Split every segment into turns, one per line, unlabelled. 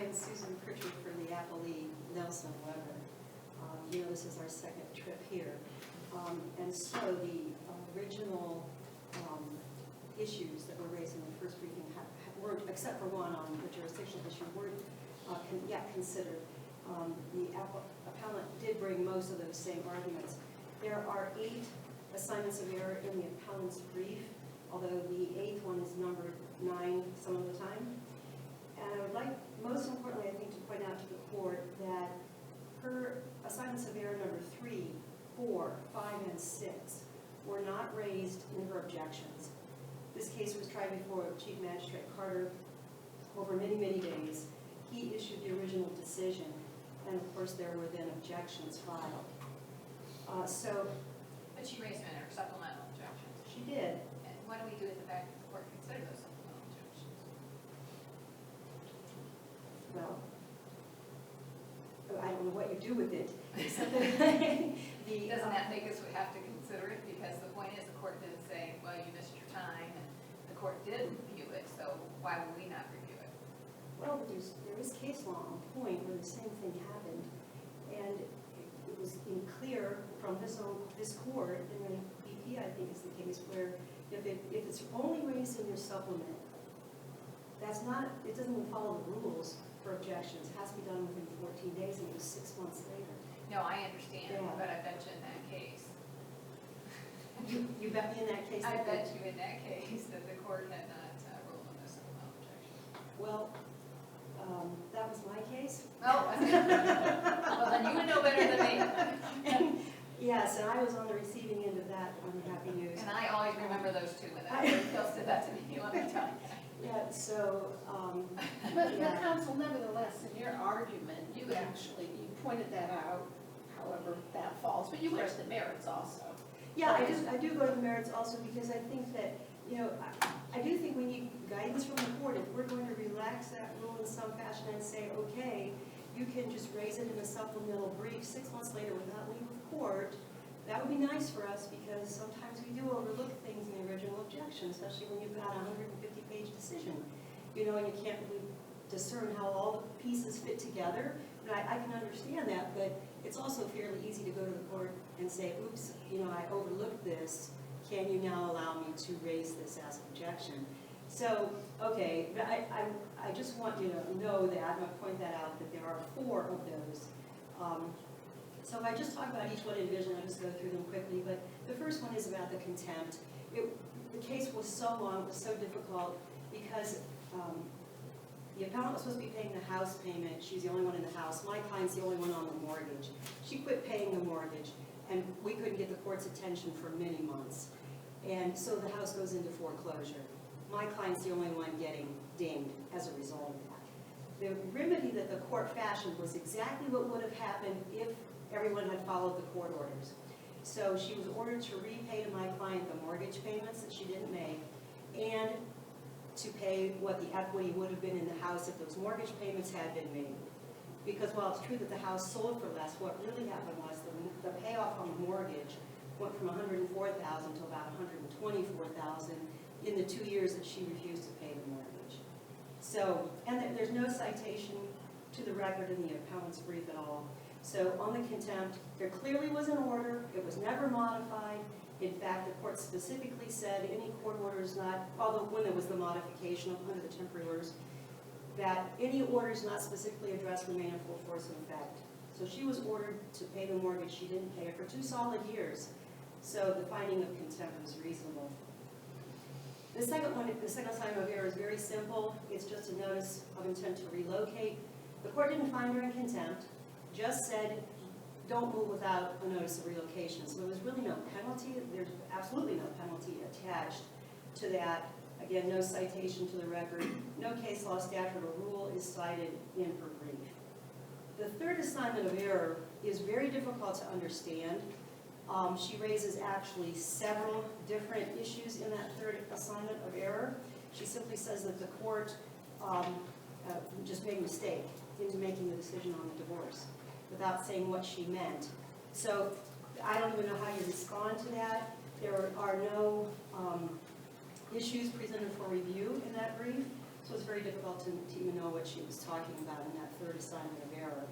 am Susan Pritchard for the appellee Nelson Weber. You know, this is our second trip here. And so the original issues that were raised in the first briefing weren't, except for one on the jurisdictional issue, weren't yet considered. The appellant did bring most of those same arguments. There are 8 assignments of error in the appellant's brief, although the 8th one is numbered 9 some of the time. And I would like, most importantly, I think, to point out to the court that her assignments of error number 3, 4, 5, and 6 were not raised in her objections. This case was tried before Chief Magistrate Carter over many, many days. He issued the original decision, and of course there were then objections filed.
But she raised them in her supplemental objections.
She did.
And what do we do with the fact that the court considered those supplemental objections?
Well, I don't know what you do with it.
Doesn't that make us have to consider it? Because the point is, the court didn't say, well, you missed your time, and the court did review it, so why would we not review it?
Well, there is case law on point where the same thing happened, and it was clear from this court, and then BP, I think, is the case where if it's only raised in your supplement, that's not, it doesn't even follow the rules for objections. It has to be done within 14 days, and it was 6 months later.
No, I understand,
Yeah.
but I bet you in that case.
You bet me in that case.
I bet you in that case that the court had not ruled on the supplemental objection.
Well, that was my case.
Oh, well, then you would know better than me.
Yes, and I was on the receiving end of that unhappy news.
And I always remember those two when that Bill said that to me. Let me tell you.
Yeah, so,
But
yeah.
counsel, nevertheless, in your argument, you pointed that out, however that falls, but you went to the merits also.
Yeah, I do go to the merits also because I think that, you know, I do think we need guidance from the court. If we're going to relax that rule in some fashion and say, okay, you can just raise it in a supplemental brief 6 months later without leave of court, that would be nice for us because sometimes we do overlook things in the original objection, especially when you've got a 150-page decision, you know, and you can't really discern how all the pieces fit together. And I can understand that, but it's also fairly easy to go to the court and say, oops, you know, I overlooked this. Can you now allow me to raise this as objection? So, okay, but I just want you to know that, I'm going to point that out, that there are 4 of those. So if I just talk about each one individually, I'll just go through them quickly, but the first one is about the contempt. The case was so long, it was so difficult, because the appellant was supposed to be paying the house payment. She's the only one in the house. My client's the only one on the mortgage. She quit paying the mortgage, and we couldn't get the court's attention for many months. And so the house goes into foreclosure. My client's the only one getting dinged as a result of that. The remedy that the court fashioned was exactly what would have happened if everyone had followed the court orders. So she was ordered to repay to my client the mortgage payments that she didn't make, and to pay what the equity would have been in the house if those mortgage payments had been made. Because while it's true that the house sold for less, what really happened was the payoff on the mortgage went from $104,000 to about $124,000 in the 2 years that she refused to pay the mortgage. So, and there's no citation to the record in the appellant's brief at all. So on the contempt, there clearly was an order. It was never modified. In fact, the court specifically said any court orders not, although when there was the modification under the temporary orders, that any orders not specifically addressed remain in full force and effect. So she was ordered to pay the mortgage. She didn't pay it for 2 solid years. So the finding of contempt was reasonable. The second one, the second assignment of error is very simple. It's just a notice of intent to relocate. The court didn't find her in contempt, just said, don't move without a notice of relocation. So there was really no penalty. There's absolutely no penalty attached to that. Again, no citation to the record. No case law, statute, or rule is cited in her brief. The third assignment of error is very difficult to understand. She raises actually several different issues in that third assignment of error. She simply says that the court just made a mistake in making the decision on the divorce without saying what she meant. So I don't even know how you respond to that. There are no issues presented for review in that brief. So So it's very difficult to even know what she was talking about in that third assignment of error.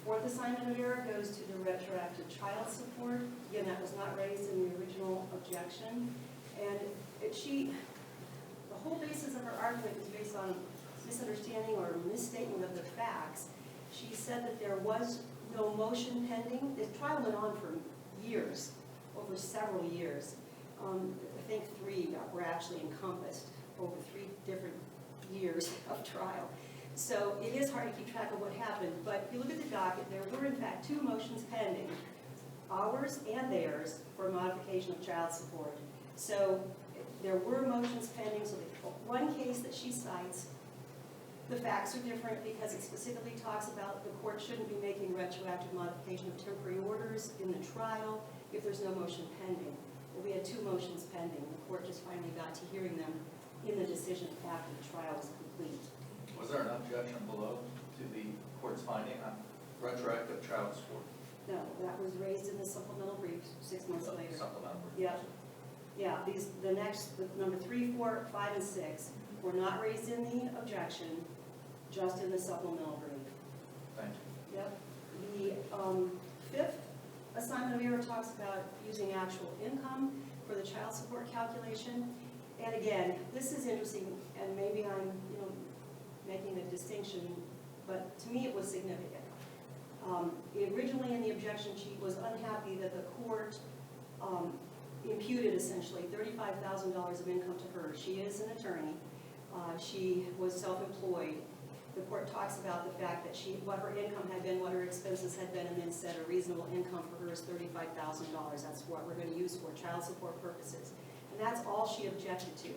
Fourth assignment of error goes to the retroactive child support. Again, that was not raised in the original objection. And the whole basis of her argument is based on misunderstanding or misstatement of the facts. She said that there was no motion pending. The trial went on for years, over several years. I think 3 were actually encompassed over 3 different years of trial. So it is hard to keep track of what happened, but if you look at the docket, there were in fact 2 motions pending, ours and theirs, for modification of child support. So there were motions pending, so the one case that she cites, the facts are different because it specifically talks about the court shouldn't be making retroactive modification of temporary orders in the trial if there's no motion pending. Well, we had 2 motions pending. The court just finally got to hearing them in the decision after the trial was complete.
Was there an objection below to the court's finding on retroactive child support?
No, that was raised in the supplemental brief 6 months later.
Supplemental.
Yep. Yeah, the number 3, 4, 5, and 6 were not raised in the objection, just in the supplemental brief.
Thank you.
Yep. The fifth assignment of error talks about using actual income for the child support calculation. And again, this is interesting, and maybe I'm making a distinction, but to me it was significant. Originally in the objection sheet was unhappy that the court imputed essentially $35,000 of income to her. She is an attorney. She was self-employed. The court talks about the fact that what her income had been, what her expenses had been, and then said a reasonable income for her is $35,000. That's what we're going to use for child support purposes. And that's all she objected to.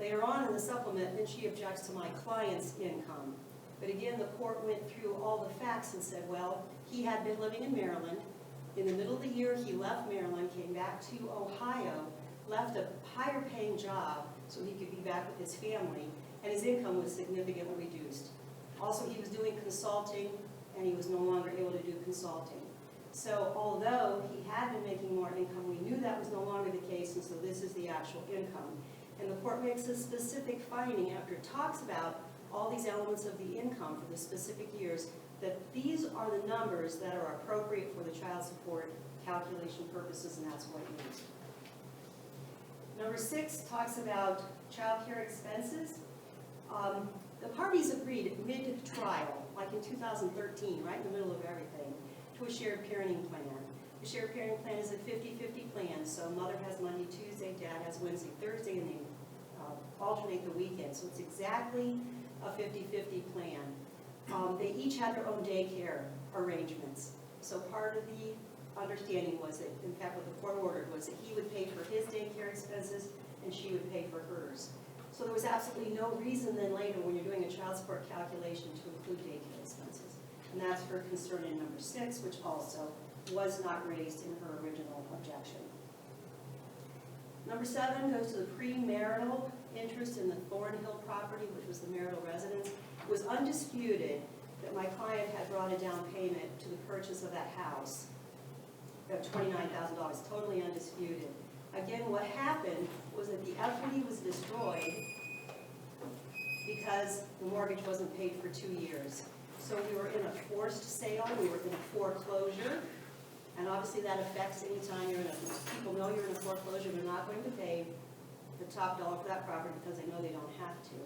Later on in the supplement, then she objects to my client's income. But again, the court went through all the facts and said, well, he had been living in Maryland. In the middle of the year, he left Maryland, came back to Ohio, left a higher paying job so he could be back with his family, and his income was significantly reduced. Also, he was doing consulting, and he was no longer able to do consulting. So although he had been making more income, we knew that was no longer the case, and so this is the actual income. And the court makes a specific finding after it talks about all these elements of the income for the specific years, that these are the numbers that are appropriate for the child support calculation purposes, and that's what it means. Number 6 talks about child care expenses. The parties agreed mid-trial, like in 2013, right in the middle of everything, to a shared parenting plan. The shared parenting plan is a 50-50 plan, so mother has Monday, Tuesday, dad has Wednesday, Thursday, and they alternate the weekend. So it's exactly a 50-50 plan. They each had their own daycare arrangements. So part of the understanding was that, in fact, what the court ordered was that he would pay for his daycare expenses and she would pay for hers. So there was absolutely no reason then later when you're doing a child support calculation to include daycare expenses. And that's her concern in number 6, which also was not raised in her original objection. Number 7 goes to the premarital interest in the Thornhill property, which was the marital residence. It was undisputed that my client had brought a down payment to the purchase of that house of $29,000, totally undisputed. Again, what happened was that the equity was destroyed because the mortgage wasn't paid for 2 years. So we were in a forced sale, we were in a foreclosure, and obviously that affects any time you're in people know you're in a foreclosure, they're not going to pay the top dollar for that property because they know they don't have to.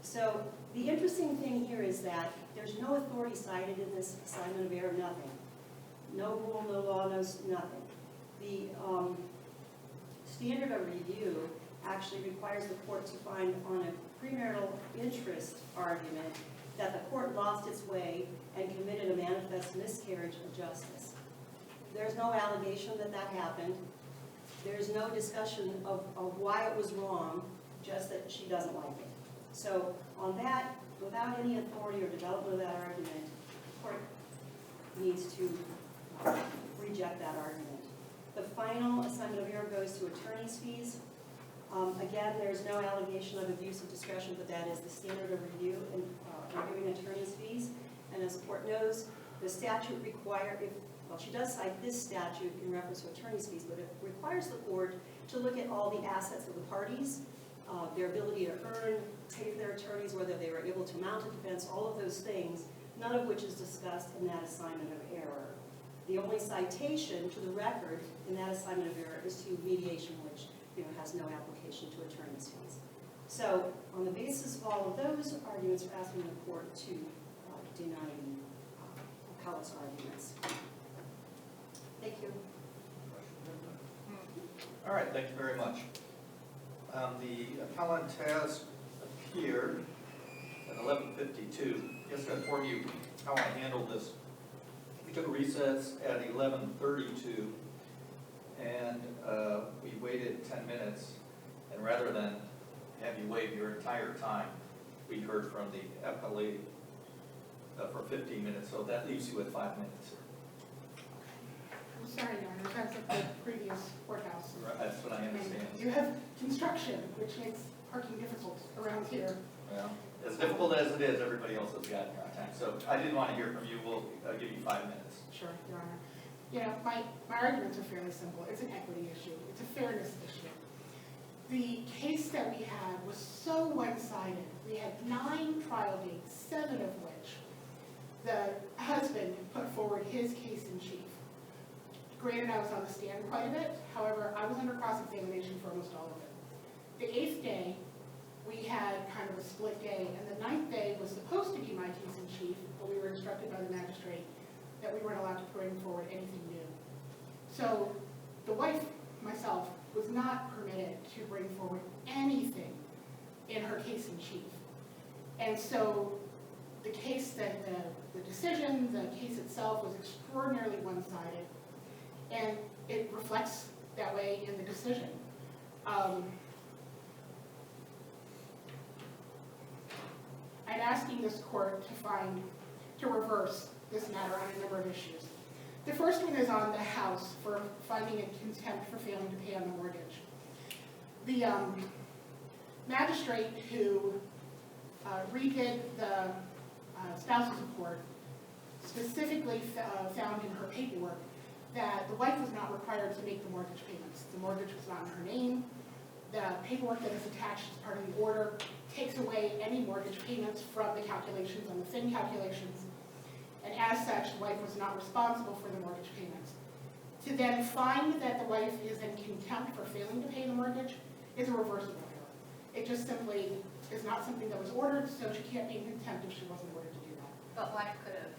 So the interesting thing here is that there's no authority cited in this assignment of error, nothing. No rule, no law, nothing. The standard of review actually requires the court to find on a premarital interest argument that the court lost its way and committed a manifest miscarriage of justice. There's no allegation that that happened. There's no discussion of why it was wrong, just that she doesn't like it. So on that, without any authority or development of that argument, the court needs to reject that argument. The final assignment of error goes to attorney's fees. Again, there's no allegation of abuse of discretion, but that is the standard of review in reviewing attorney's fees. And as the court knows, the statute requires, well, she does cite this statute in reference to attorney's fees, but it requires the court to look at all the assets of the parties their ability to earn, pay for their attorneys, whether they were able to mount a defense, all of those things, none of which is discussed in that assignment of error. The only citation to the record in that assignment of error is to mediation, which has no application to attorney's fees. So on the basis of all of those arguments, we're asking the court to deny the appellate's arguments. Thank you.
All right, thank you very much. The appellant has appeared at 11:52. Just to inform you how I handled this. We took a recess at 11:32, and we waited 10 minutes, and rather than have you waive your entire time, we heard from the appellee for 15 minutes, so that leaves you with 5 minutes.
I'm sorry, Your Honor, that's at the previous courthouse.
Right, that's what I understand.
And you have construction, which makes parking difficult around here.
Well, as difficult as it is, everybody else has got time. So I didn't want to hear from you. We'll give you 5 minutes.
Sure, Your Honor. My arguments are fairly simple. It's an equity issue. It's a fairness issue. The case that we had was so one-sided. We had 9 trial dates, 7 of which the husband put forward his case in chief. Granted, I was on the stand quite a bit. However, I was under cross-examination for almost all of it. The 8th day, we had kind of a split day, and the 9th day was supposed to be my case in chief, but we were instructed by the magistrate that we weren't allowed to bring forward anything new. So the wife, myself, was not permitted to bring forward anything in her case in chief. And so the case that the decision, the case itself was extraordinarily one-sided, and it reflects that way in the decision. I'm asking this court to reverse this matter on a number of issues. The first one is on the house for finding in contempt for failing to pay on the mortgage. The magistrate who redid the spousal support specifically found in her paperwork that the wife was not required to make the mortgage payments. The mortgage was not in her name. The paperwork that is attached as part of the order takes away any mortgage payments from the calculations on the FIN calculations, and as such, the wife was not responsible for the mortgage payments. To then find that the wife is in contempt for failing to pay the mortgage is a reversible error. It just simply is not something that was ordered, so she can't be in contempt if she wasn't ordered to do that.
But wife could have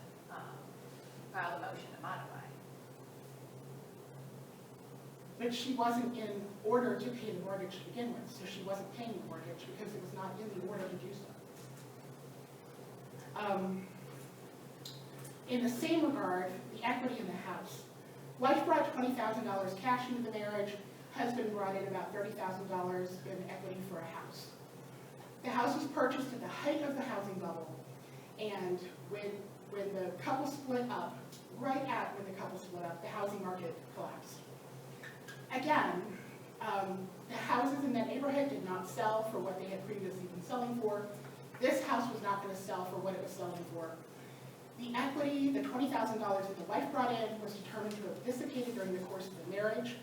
filed a motion to modify.
But she wasn't in order to pay the mortgage to begin with, so she wasn't paying the mortgage because it was not in the order to do so. In the same regard, the equity in the house. Wife brought $20,000 cash into the marriage. Husband brought in about $30,000 in equity for a house. The house was purchased at the height of the housing bubble, and when the couple split up, right at when the couple split up, the housing market collapsed. Again, the houses in that neighborhood did not sell for what they had previously been selling for. This house was not going to sell for what it was selling for. The equity, the $20,000 that the wife brought in, was determined to have dissipated during the course of the marriage.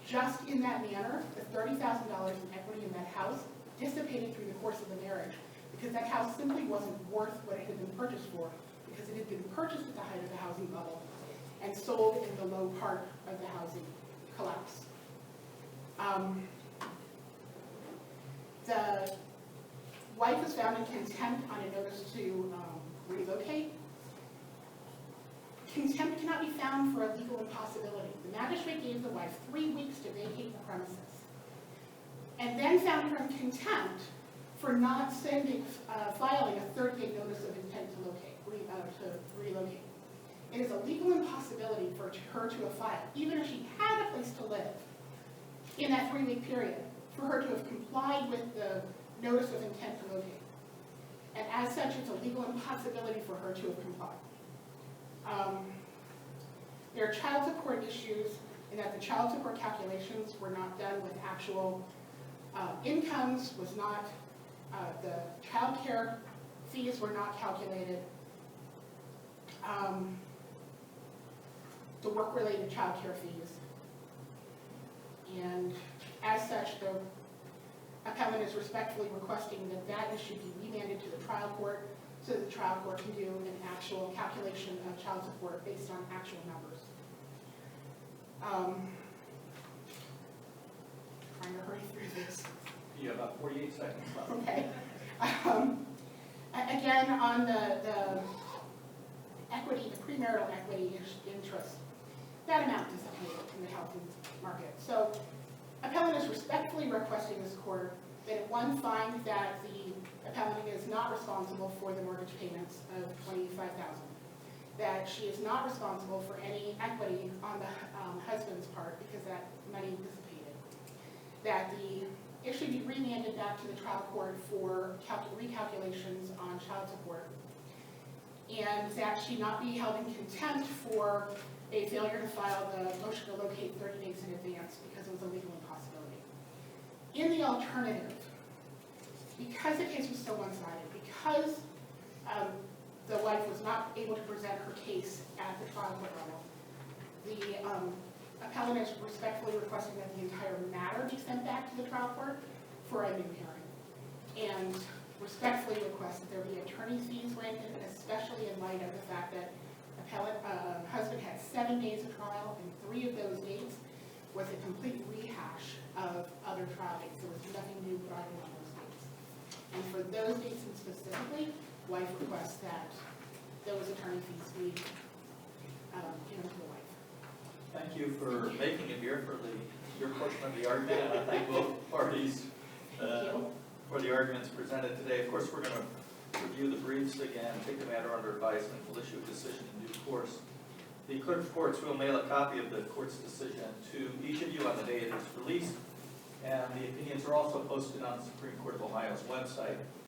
Just in that manner, the $30,000 in equity in that house dissipated through the course of the marriage because that house simply wasn't worth what it had been purchased for, because it had been purchased at the height of the housing bubble and sold in the low part of the housing collapse. The wife was found in contempt on a notice to relocate. Contempt cannot be found for a legal impossibility. The magistrate gave the wife 3 weeks to vacate the premises, and then found her in contempt for not filing a 30-day notice of intent to relocate. It is a legal impossibility for her to have filed, even if she had a place to live in that 3-week period, for her to have complied with the notice of intent to locate. And as such, it's a legal impossibility for her to have complied. There are child support issues in that the child support calculations were not done with actual incomes, the child care fees were not calculated. The work-related child care fees. And as such, appellant is respectfully requesting that that issue be remanded to the trial court so that the trial court can do an actual calculation of child support based on actual numbers. Trying to hurry through this.
You have about 48 seconds left.
Okay. Again, on the equity, the premarital equity interest, that amount dissipated in the housing market. So appellant is respectfully requesting this court that it, one, find that the appellant is not responsible for the mortgage payments of $25,000, that she is not responsible for any equity on the husband's part because that money dissipated, that the it should be remanded back to the trial court for recalculations on child support, and that she not be held in contempt for a failure to file the motion to locate 30 days in advance because it was a legal impossibility. In the alternative, because the case was so one-sided, because the wife was not able to present her case at the trial court level, the appellant is respectfully requesting that the entire matter be sent back to the trial court for a new hearing, and respectfully request that there be attorney's fees granted, especially in light of the fact that husband had 7 days of trial, and 3 of those dates was a complete rehash of other trial dates. There was nothing new brought in on those dates. And for those dates specifically, wife requests that those attorney fees be given to the wife.
Thank you for making it here for your portion of the argument, and I thank both parties for the arguments presented today. Of course, we're going to review the briefs again, take the matter under advisement, we'll issue a decision in due course. The clerk of courts will mail a copy of the court's decision to each of you on the day it is released, and the opinions are also posted on the Supreme Court of Ohio's website.